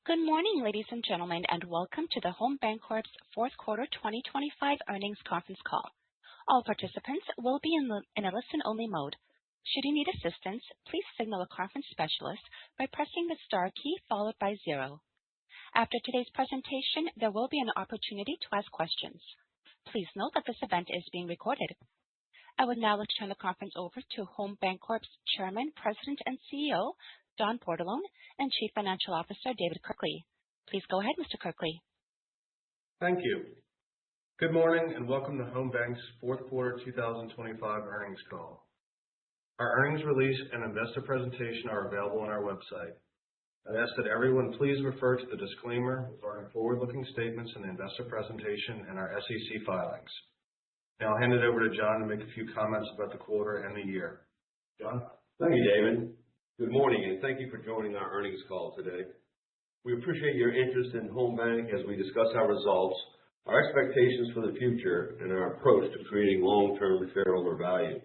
Good morning, ladies and gentlemen, and welcome to the Home Bancorp's fourth quarter 2025 earnings conference call. All participants will be in a listen-only mode. Should you need assistance, please signal a conference specialist by pressing the star key followed by 0. After today's presentation, there will be an opportunity to ask questions. Please note that this event is being recorded. I would now like to turn the conference over to Home Bancorp's Chairman, President, and CEO, John Portolone, and Chief Financial Officer, David Kirkley. Please go ahead, Mr. Kirkley. Thank you. Good morning and welcome to Home Bank's fourth quarter 2025 earnings call. Our earnings release and investor presentation are available on our website. I ask that everyone please refer to the disclaimer regarding forward-looking statements in the investor presentation and our SEC filings. Now I'll hand it over to John to make a few comments about the quarter and the year. John? Thank you, David. Good morning, and thank you for joining our earnings call today. We appreciate your interest in Home Bank as we discuss our results, our expectations for the future, and our approach to creating long-term shareholder value.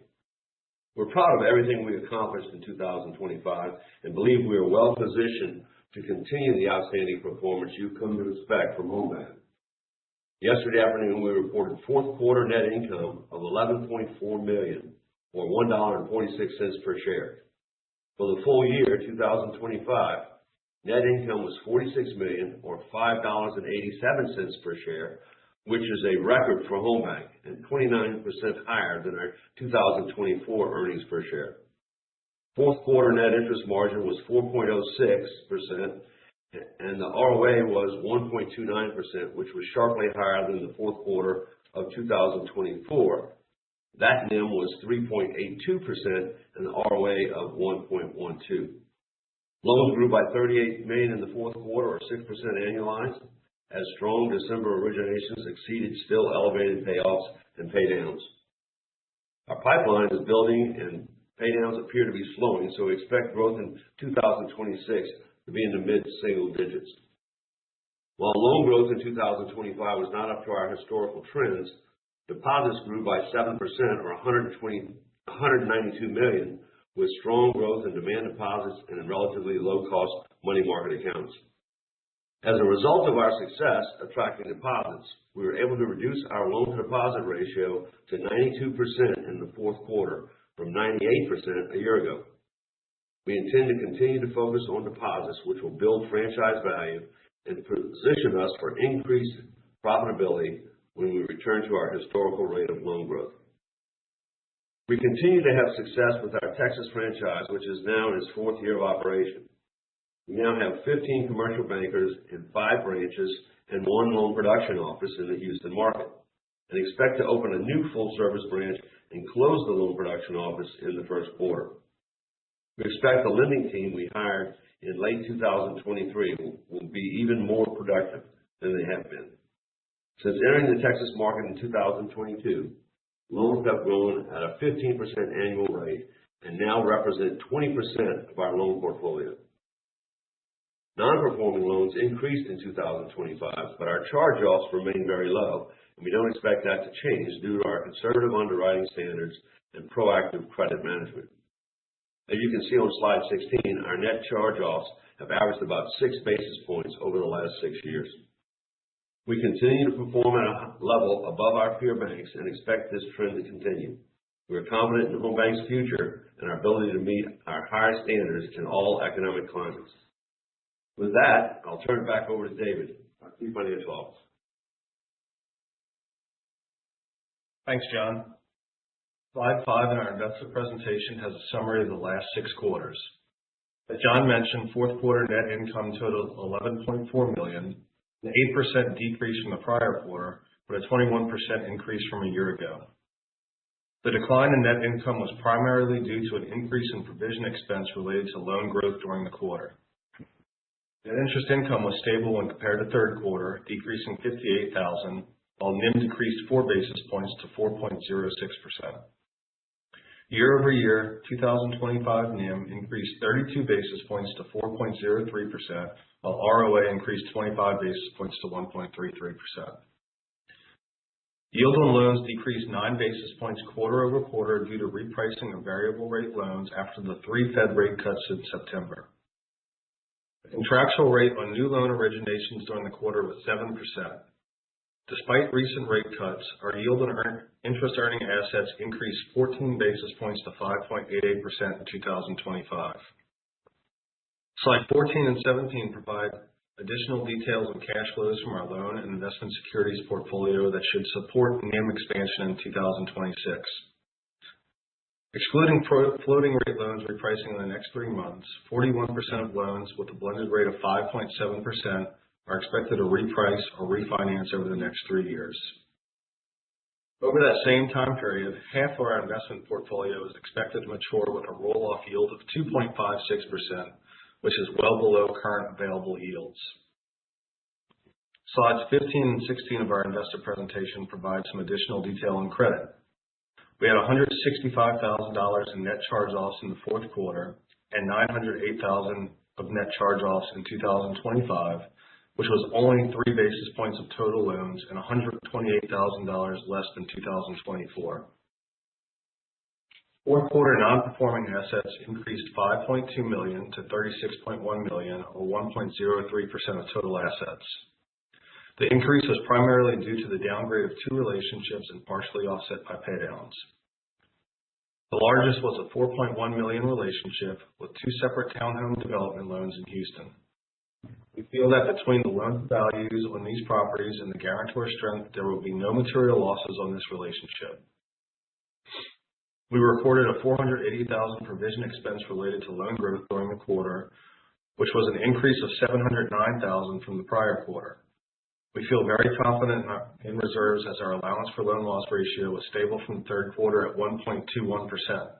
We're proud of everything we accomplished in 2025 and believe we are well positioned to continue the outstanding performance you've come to expect from Home Bank. Yesterday afternoon, we reported fourth quarter net income of $11.4 million, or $1.46 per share. For the full year 2025, net income was $46 million, or $5.87 per share, which is a record for Home Bank and 29% higher than our 2024 earnings per share. Fourth quarter net interest margin was 4.06%, and the ROA was 1.29%, which was sharply higher than the fourth quarter of 2024. That NIM was 3.82% and the ROA of 1.12. Loans grew by $38 million in the fourth quarter, or 6% annualized, as strong December originations exceeded still elevated payoffs and paydowns. Our pipeline is building and paydowns appear to be slowing, so we expect growth in 2026 to be in the mid-single digits. While loan growth in 2025 was not up to our historical trends, deposits grew by 7%, or $192 million, with strong growth in demand deposits and in relatively low-cost money market accounts. As a result of our success attracting deposits, we were able to reduce our loan-to-deposit ratio to 92% in the fourth quarter from 98% a year ago. We intend to continue to focus on deposits, which will build franchise value and position us for increased profitability when we return to our historical rate of loan growth. We continue to have success with our Texas franchise, which is now in its fourth year of operation. We now have 15 commercial bankers in 5 branches and 1 loan production office in the Houston market, and expect to open a new full-service branch and close the loan production office in the first quarter. We expect the lending team we hired in late 2023 will be even more productive than they have been. Since entering the Texas market in 2022, loans have grown at a 15% annual rate and now represent 20% of our loan portfolio. Non-performing loans increased in 2025, but our charge-offs remain very low, and we don't expect that to change due to our conservative underwriting standards and proactive credit management. As you can see on slide 16, our net charge-offs have averaged about 6 basis points over the last 6 years. We continue to perform at a level above our peer banks and expect this trend to continue. We are confident in Home Bank's future and our ability to meet our high standards in all economic climates. With that, I'll turn it back over to David, our Chief Financial Officer. Thanks, John. Slide 5 in our investor presentation has a summary of the last 6 quarters. As John mentioned, fourth quarter net income totaled $11.4 million, an 8% decrease from the prior quarter, but a 21% increase from a year ago. The decline in net income was primarily due to an increase in provision expense related to loan growth during the quarter. Net interest income was stable when compared to third quarter, decreasing $58,000, while NIM decreased 4 basis points to 4.06%. Year over year, 2025 NIM increased 32 basis points to 4.03%, while ROA increased 25 basis points to 1.33%. Yield on loans decreased 9 basis points quarter over quarter due to repricing of variable rate loans after the 3 Fed rate cuts in September. The contractual rate on new loan originations during the quarter was 7%. Despite recent rate cuts, our yield on interest-earning assets increased 14 basis points to 5.88% in 2025. Slide 14 and 17 provide additional details on cash flows from our loan and investment securities portfolio that should support NIM expansion in 2026. Excluding floating rate loans repricing in the next 3 months, 41% of loans with a blended rate of 5.7% are expected to reprice or refinance over the next 3 years. Over that same time period, half of our investment portfolio is expected to mature with a roll-off yield of 2.56%, which is well below current available yields. Slides 15 and 16 of our investor presentation provide some additional detail on credit. We had $165,000 in net charge-offs in the fourth quarter and $908,000 of net charge-offs in 2025, which was only 3 basis points of total loans and $128,000 less than 2024. Fourth quarter non-performing assets increased $5.2 million to $36.1 million, or 1.03% of total assets. The increase was primarily due to the downgrade of 2 relationships and partially offset by paydowns. The largest was a $4.1 million relationship with 2 separate townhome development loans in Houston. We feel that between the loan values on these properties and the guarantor strength, there will be no material losses on this relationship. We recorded a $480,000 provision expense related to loan growth during the quarter, which was an increase of $709,000 from the prior quarter. We feel very confident in reserves as our allowance for loan loss ratio was stable from the third quarter at 1.21%.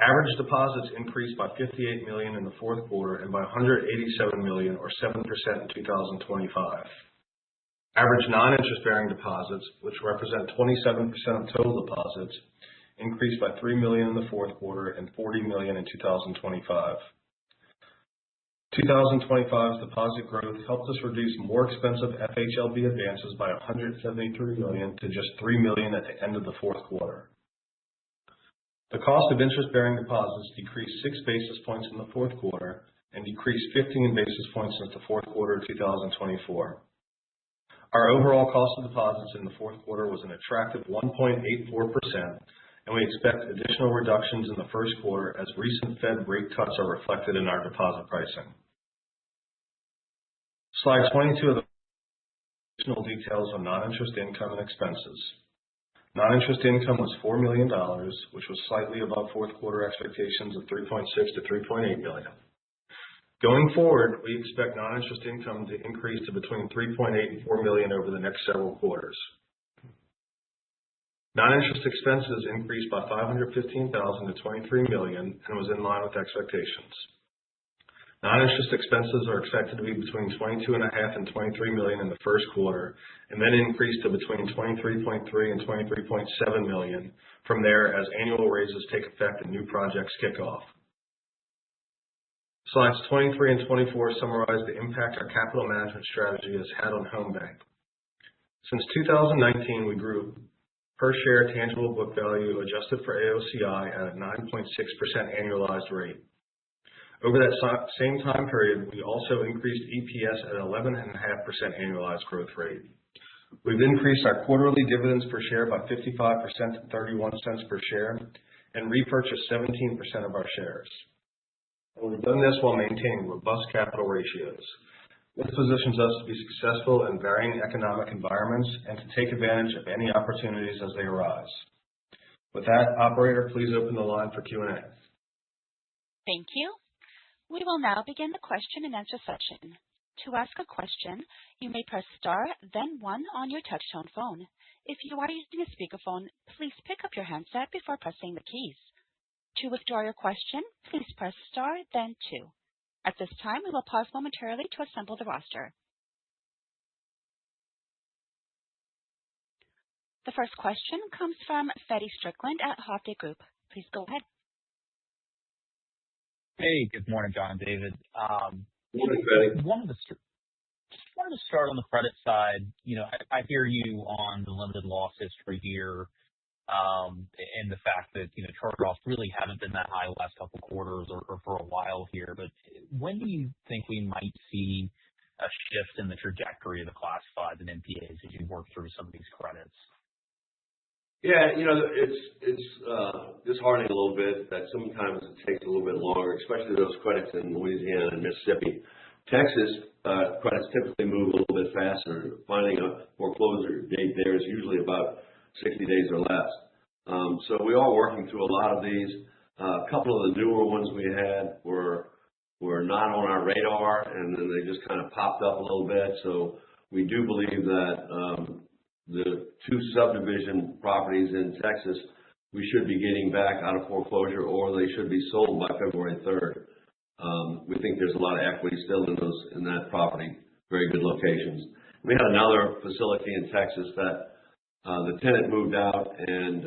Average deposits increased by $58 million in the fourth quarter and by $187 million, or 7% in 2025. Average non-interest-bearing deposits, which represent 27% of total deposits, increased by $3 million in the fourth quarter and $40 million in 2025. 2025's deposit growth helped us reduce more expensive FHLB advances by $173 million to just $3 million at the end of the fourth quarter. The cost of interest-bearing deposits decreased 6 basis points in the fourth quarter and decreased 15 basis points since the fourth quarter of 2024. Our overall cost of deposits in the fourth quarter was an attractive 1.84%, and we expect additional reductions in the first quarter as recent Fed rate cuts are reflected in our deposit pricing. Slide 22 of the additional details on non-interest income and expenses. Non-interest income was $4 million, which was slightly above fourth quarter expectations of $3.6 to $3.8 million. Going forward, we expect non-interest income to increase to between $3.8 and $4 million over the next several quarters. Non-interest expenses increased by $515,000 to $23 million and was in line with expectations. Non-interest expenses are expected to be between $22.5 and $23 million in the first quarter, and then increase to between $23.3 and $23.7 million from there as annual raises take effect and new projects kick off. Slides 23 and 24 summarize the impact our capital management strategy has had on Home Bank. Since 2019, we grew per share tangible book value adjusted for AOCI at a 9.6% annualized rate. Over that same time period, we also increased EPS at an 11.5% annualized growth rate. We've increased our quarterly dividends per share by 55% to 31 cents per share and repurchased 17% of our shares. And we've done this while maintaining robust capital ratios. This positions us to be successful in varying economic environments and to take advantage of any opportunities as they arise. With that, operator, please open the line for Q&A. Thank you. We will now begin the question and answer session. To ask a question, you may press star, then 1 on your touchtone phone. If you are using a speakerphone, please pick up your handset before pressing the keys. To withdraw your question, please press star, then 2. At this time, we will pause momentarily to assemble the roster. The first question comes from Feddie Strickland at Hovde Group. Please go ahead. Hey, good morning, John and David. Good morning, Feddie. Just wanted to start on the credit side. You know, I hear you on the limited loss history here. and the fact that, charge-offs really haven't been that high the last couple of quarters or for a while here. But when do you think we might see a shift in the trajectory of the classified and NPAs as you work through some of these credits? Yeah, it's disheartening a little bit that sometimes it takes a little bit longer, especially those credits in Louisiana and Mississippi. Texas credits typically move a little bit faster. Finding a foreclosure date there is usually about 60 days or less. So we are working through a lot of these. A couple of the newer ones we had were not on our radar, and then they just kind of popped up a little bit. So we do believe that the two subdivision properties in Texas, we should be getting back out of foreclosure, or they should be sold by February 3rd. We think there's a lot of equity still in that property, very good locations. We had another facility in Texas that the tenant moved out, and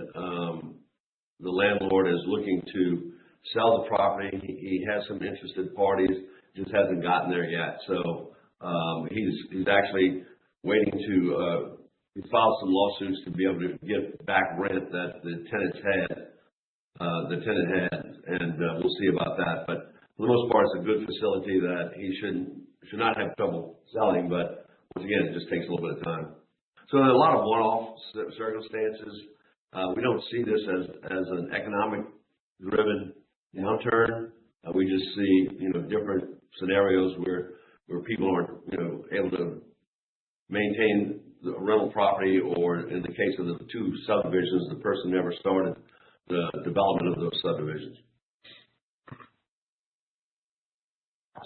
the landlord is looking to sell the property. He has some interested parties, just hasn't gotten there yet. So he's actually waiting to he filed some lawsuits to be able to get back rent that the tenant had, and we'll see about that. But for the most part, it's a good facility that he should not have trouble selling. But once again, it just takes a little bit of time. So there are a lot of one-off circumstances. We don't see this as an economic-driven downturn. We just see different scenarios where people aren't able to maintain the rental property, or in the case of the two subdivisions, the person never started the development of those subdivisions.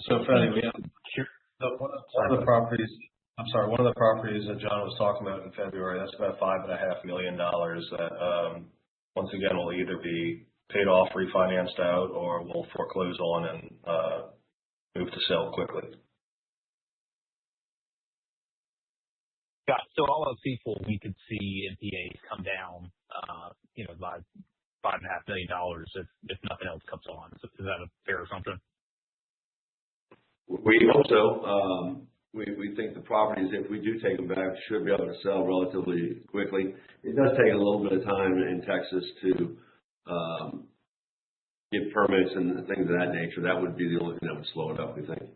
So, Freddie, we have one of the properties. I'm sorry, one of the properties that John was talking about in February. That's about $5.5 million. That once again will either be paid off, refinanced out, or we'll foreclose on and move to sell quickly. Got it. So all else equal, we could see NPAs come down, by $5.5 million if nothing else comes on. Is that a fair assumption? We hope so. We think the properties, if we do take them back, should be able to sell relatively quickly. It does take a little bit of time in Texas to get permits and things of that nature. That would be the only thing that would slow it up, we think.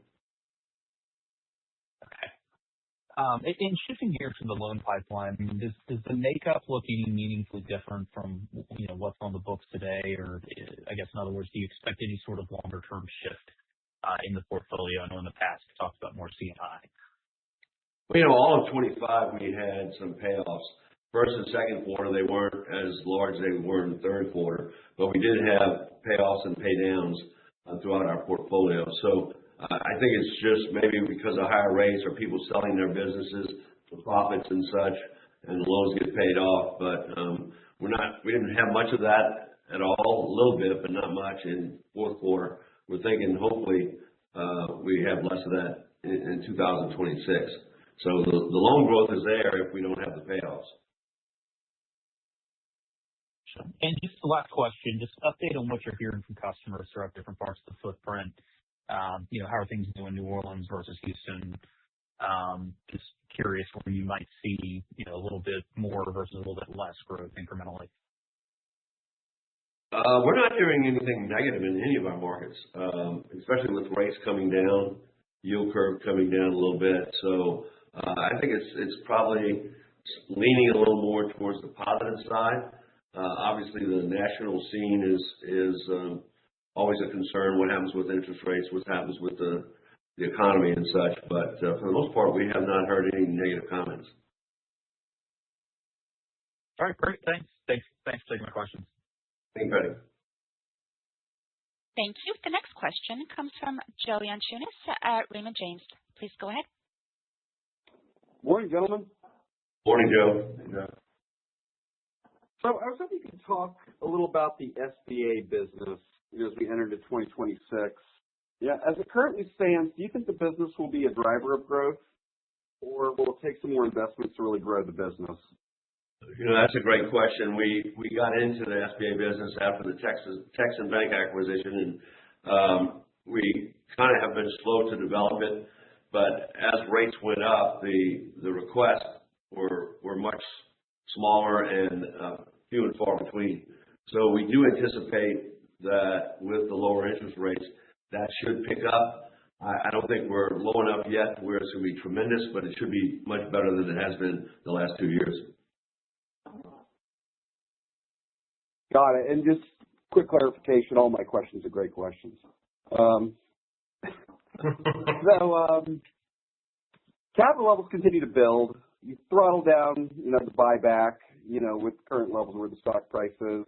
And shifting gears to the loan pipeline, does the makeup look any meaningfully different from what's on the books today? Or I guess, in other words, do you expect any sort of longer-term shift in the portfolio? I know in the past you talked about more C&I. Well, all of 25 we had some payoffs. First and second quarter, they weren't as large as they were in the third quarter, but we did have payoffs and pay downs throughout our portfolio. So I think it's just maybe because of higher rates or people selling their businesses for profits and such, and the loans get paid off. But we didn't have much of that at all. A little bit, but not much in fourth quarter. We're thinking hopefully we have less of that in 2026. So the loan growth is there if we don't have the payoffs. And just the last question, just update on what you're hearing from customers throughout different parts of the footprint. How are things doing in New Orleans versus Houston? Just curious where you might see a little bit more versus a little bit less growth incrementally. We're not hearing anything negative in any of our markets, especially with rates coming down, yield curve coming down a little bit. So I think it's probably leaning a little more towards the positive side. Obviously, the national scene is always a concern. What happens with interest rates? What happens with the economy and such? But for the most part, we have not heard any negative comments. All right, great. Thanks for taking my questions. Thank you, Freddie. Thank you. The next question comes from Joe Yanchunis at Raymond James. Please go ahead. Morning, gentlemen. Morning, Joe. Hey, Joe. So I was hoping you could talk a little about the SBA business as we enter into 2026. Yeah, as it currently stands, do you think the business will be a driver of growth, or will it take some more investments to really grow the business? That's a great question. We got into the SBA business after the Texan Bank acquisition, and we kind of have been slow to develop it. But as rates went up, the requests were much smaller and few and far between. So we do anticipate that with the lower interest rates, that should pick up. I don't think we're low enough yet where it's going to be tremendous, but it should be much better than it has been the last 2 years. Got it. And just quick clarification, all my questions are great questions. Capital levels continue to build. You throttle down, the buyback, with current levels where the stock price is.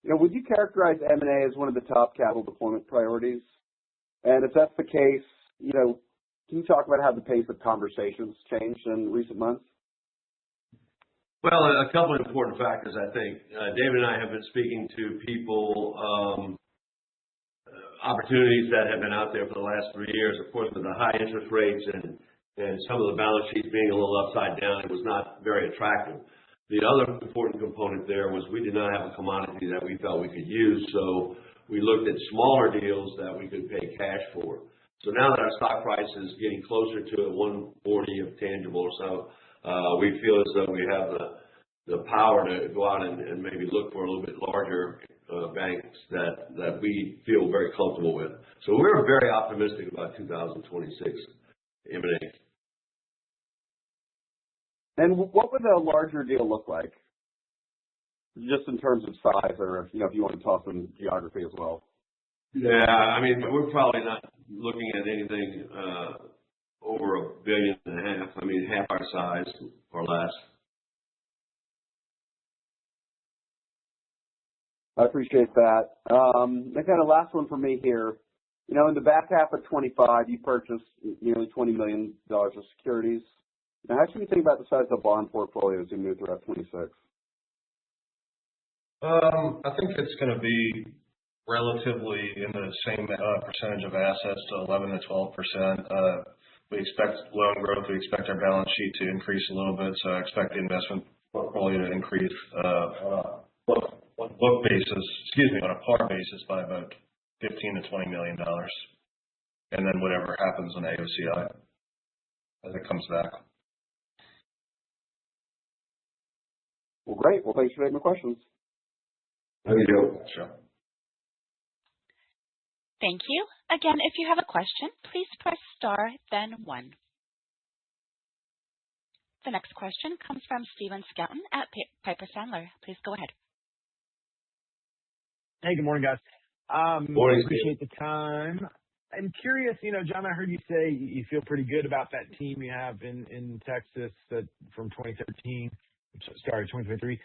Would you characterize M&A as one of the top capital deployment priorities? And if that's the case, can you talk about how the pace of conversations changed in recent months? Well, a couple of important factors, I think. David and I have been speaking to people, opportunities that have been out there for the last 3 years. Of course, with the high interest rates and some of the balance sheets being a little upside down, it was not very attractive. The other important component there was we did not have a commodity that we felt we could use, so we looked at smaller deals that we could pay cash for. So now that our stock price is getting closer to 140 of tangible or so, we feel as though we have the power to go out and maybe look for a little bit larger banks that we feel very comfortable with. So we're very optimistic about 2026 M&A. And what would a larger deal look like? Just in terms of size, or if you want to toss in geography as well. Yeah, I mean, we're probably not looking at anything over $1.5 billion. I mean, half our size or less. I appreciate that. And kind of last one for me here. In the back half of 25, you purchased nearly $20 million of securities. Now, how should we think about the size of the bond portfolio as we move throughout 26? I think it's going to be relatively in the same percentage of assets to 11 to 12%. We expect loan growth. We expect our balance sheet to increase a little bit, so I expect the investment portfolio to increase on a book basis, on a par basis by about $15 to $20 million, and then whatever happens in AOCI as it comes back. Well, great. Well, thanks for taking my questions. Thank you. Sure. Thank you. Again, if you have a question, please press star, then 1. The next question comes from Stephen Scouten at Piper Sandler. Please go ahead. Hey, good morning, guys. Morning, appreciate the time. I'm curious, John, I heard you say you feel pretty good about that team you have in Texas from 2013. 2023.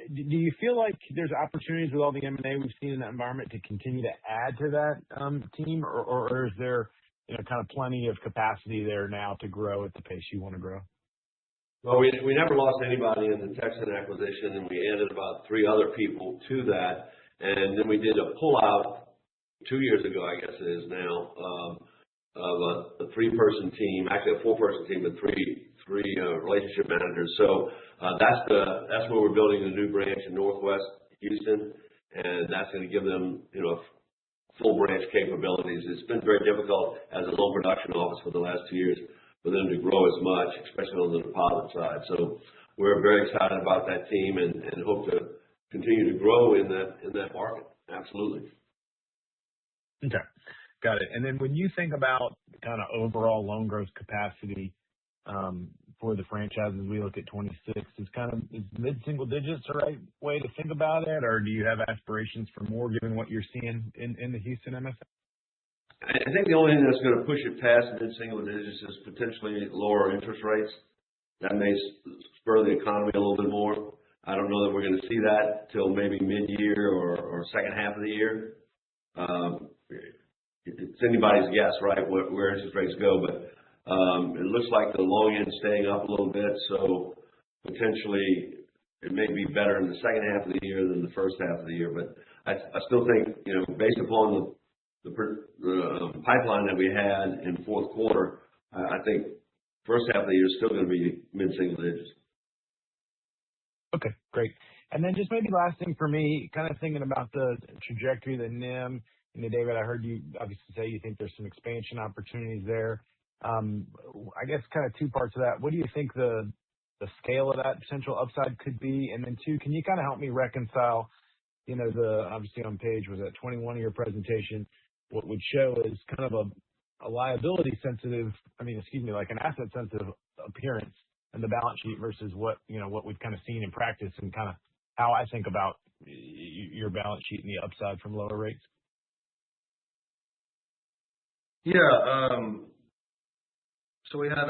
Do you feel like there's opportunities with all the M&A we've seen in that environment to continue to add to that team, or is there kind of plenty of capacity there now to grow at the pace you want to grow? Well, we never lost anybody in the Texan acquisition, and we added about 3 other people to that, and then we did a pullout 2 years ago, I guess it is now, of a 3-person team, actually a 4-person team, but three relationship managers. So that's where we're building a new branch in Northwest Houston, and that's going to give them full branch capabilities. It's been very difficult as a loan production office for the last 2 years for them to grow as much, especially on the deposit side. So we're very excited about that team and hope to continue to grow in that market. Absolutely. Okay. Got it. And then when you think about kind of overall loan growth capacity for the franchise as we look at 26, is mid-single digits the right way to think about it, or do you have aspirations for more given what you're seeing in the Houston MSA? I think the only thing that's going to push it past mid-single digits is potentially lower interest rates. That may spur the economy a little bit more. I don't know that we're going to see that till maybe mid-year or second half of the year. It's anybody's guess, right, where interest rates go, but it looks like the long end is staying up a little bit, so potentially it may be better in the second half of the year than the first half of the year. But I still think, based upon the pipeline that we had in fourth quarter, I think first half of the year is still going to be mid-single digits. Okay, great. And then just maybe last thing for me, kind of thinking about the trajectory of the NIM. David, I heard you obviously say you think there's some expansion opportunities there. I guess kind of 2 parts of that. What do you think the the scale of that potential upside could be? And then two, can you kind of help me reconcile, obviously on page, was that 21 of your presentation, what would show is kind of a liability sensitive, like an asset sensitive appearance in the balance sheet versus what we've kind of seen in practice and kind of how I think about your balance sheet and the upside from lower rates? Yeah. So we had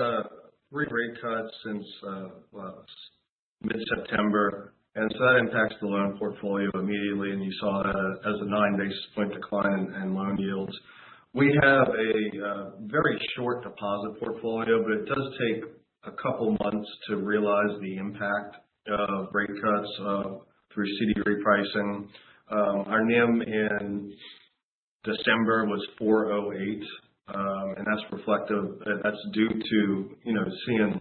3 rate cuts since mid-September, and so that impacts the loan portfolio immediately, and you saw that as a 9 basis point decline in loan yields. We have a very short deposit portfolio, but it does take a couple months to realize the impact of rate cuts through CD repricing. Our NIM in December was 4.08, and that's due to seeing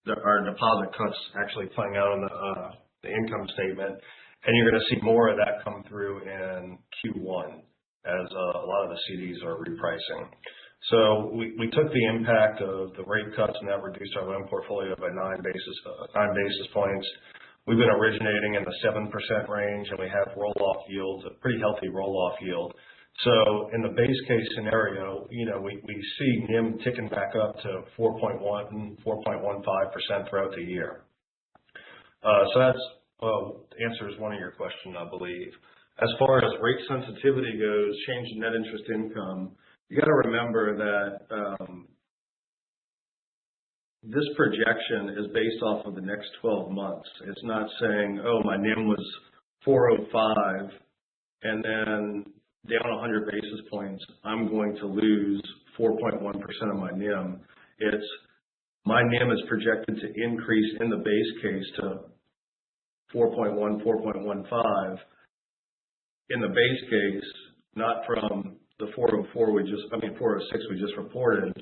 our deposit cuts actually playing out on the income statement, and you're going to see more of that come through in Q1 as a lot of the CDs are repricing. So we took the impact of the rate cuts, and that reduced our loan portfolio by 9 basis points. We've been originating in the 7% range, and we have roll-off yields, a pretty healthy roll-off yield. So in the base case scenario, we see NIM ticking back up to 4.15% throughout the year. So that's answers one of your questions, I believe. As far as rate sensitivity goes, change in net interest income, you got to remember that this projection is based off of the next 12 months. It's not saying, oh, my NIM was 4.05 and then down 100 basis points, I'm going to lose 4.1% of my NIM. It's my NIM is projected to increase in the base case to 4.1, 4.15 in the base case, not from the 406 we just reported.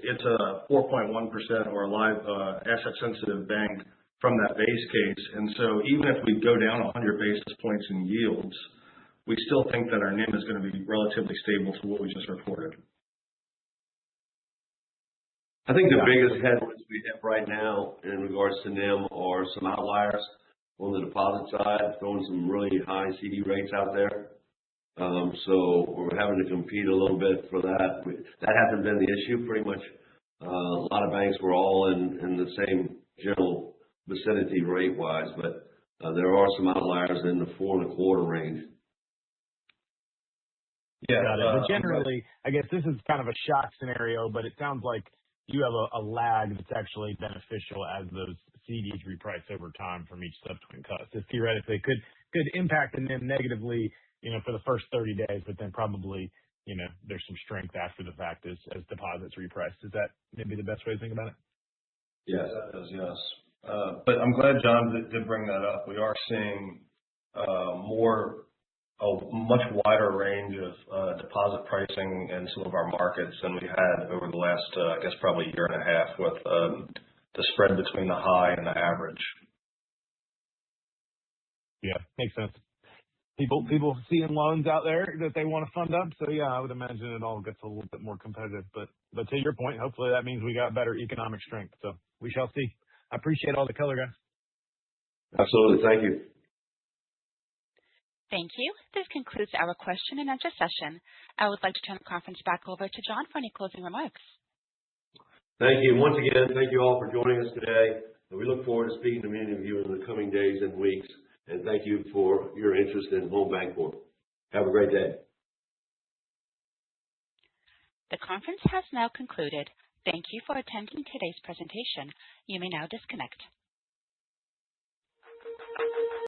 It's a 4.1% or a live asset sensitive bank from that base case. And so even if we go down 100 basis points in yields, we still think that our NIM is going to be relatively stable to what we just reported. I think the biggest headwinds we have right now in regards to NIM are some outliers on the deposit side, throwing some really high CD rates out there. So we're having to compete a little bit for that. That hasn't been the issue. Pretty much a lot of banks were all in the same general vicinity rate-wise, but there are some outliers in the 4.25 range. Yeah, got it. But generally, I guess this is kind of a shock scenario, but it sounds like you have a lag that's actually beneficial as those CDs reprice over time from each subsequent cut. So theoretically, could impact the NIM negatively, for the first 30 days, but then probably, there's some strength after the fact as deposits reprice. Is that maybe the best way to think about it? Yes, that is, yes. But I'm glad John did bring that up. We are seeing a much wider range of deposit pricing in some of our markets than we had over the last, I guess, probably year and a half with the spread between the high and the average. Yeah, makes sense. People seeing loans out there that they want to fund up. So yeah, I would imagine it all gets a little bit more competitive. But to your point, hopefully that means we got better economic strength. So we shall see. I appreciate all the color, guys. Absolutely. Thank you. Thank you. This concludes our question and answer session. I would like to turn the conference back over to John for any closing remarks. Thank you. Once again, thank you all for joining us today. And we look forward to speaking to many of you in the coming days and weeks. And thank you for your interest in Home Bancorp. Have a great day. The conference has now concluded. Thank you for attending today's presentation. You may now disconnect.